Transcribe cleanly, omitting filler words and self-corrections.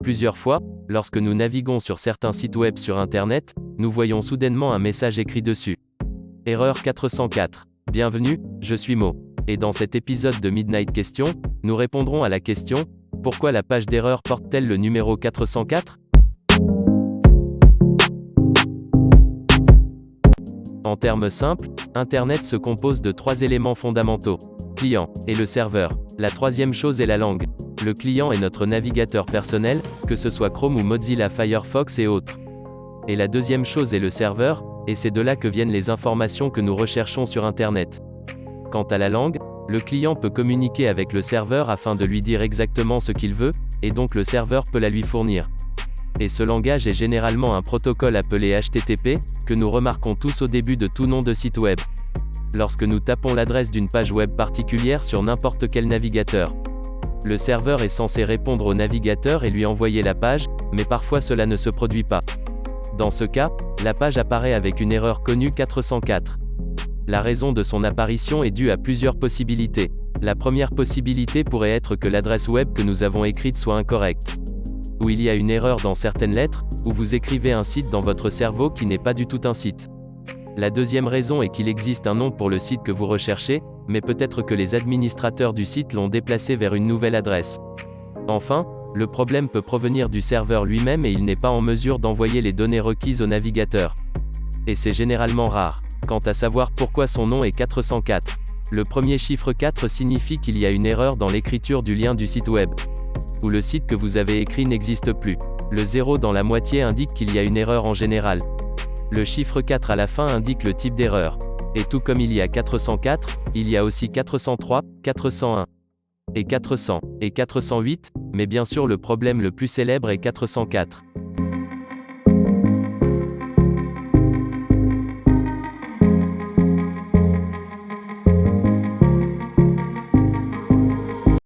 Plusieurs fois, lorsque nous naviguons sur certains sites web sur Internet, nous voyons soudainement un message écrit dessus. Erreur 404. Bienvenue, je suis Mo. Et dans cet épisode de Midnight Question, nous répondrons à la question: pourquoi la page d'erreur porte-t-elle le numéro 404? En termes simples, Internet se compose de trois éléments fondamentaux: client et le serveur. La troisième chose est la langue. Le client est notre navigateur personnel, que ce soit Chrome ou Mozilla Firefox et autres. Et la deuxième chose est le serveur, et c'est de là que viennent les informations que nous recherchons sur Internet. Quant à la langue, le client peut communiquer avec le serveur afin de lui dire exactement ce qu'il veut, et donc le serveur peut la lui fournir. Et ce langage est généralement un protocole appelé HTTP, que nous remarquons tous au début de tout nom de site web. Lorsque nous tapons l'adresse d'une page web particulière sur n'importe quel navigateur, le serveur est censé répondre au navigateur et lui envoyer la page, mais parfois cela ne se produit pas. Dans ce cas, la page apparaît avec une erreur connue 404. La raison de son apparition est due à plusieurs possibilités. La première possibilité pourrait être que l'adresse web que nous avons écrite soit incorrecte, ou il y a une erreur dans certaines lettres, ou vous écrivez un site dans votre cerveau qui n'est pas du tout un site. La deuxième raison est qu'il existe un nom pour le site que vous recherchez, mais peut-être que les administrateurs du site l'ont déplacé vers une nouvelle adresse. Enfin, le problème peut provenir du serveur lui-même et il n'est pas en mesure d'envoyer les données requises au navigateur. Et c'est généralement rare. Quant à savoir pourquoi son nom est 404, le premier chiffre 4 signifie qu'il y a une erreur dans l'écriture du lien du site web, ou le site que vous avez écrit n'existe plus. Le 0 dans la moitié indique qu'il y a une erreur en général. Le chiffre 4 à la fin indique le type d'erreur. Et tout comme il y a 404, il y a aussi 403, 401, et 400, et 408, mais bien sûr le problème le plus célèbre est 404.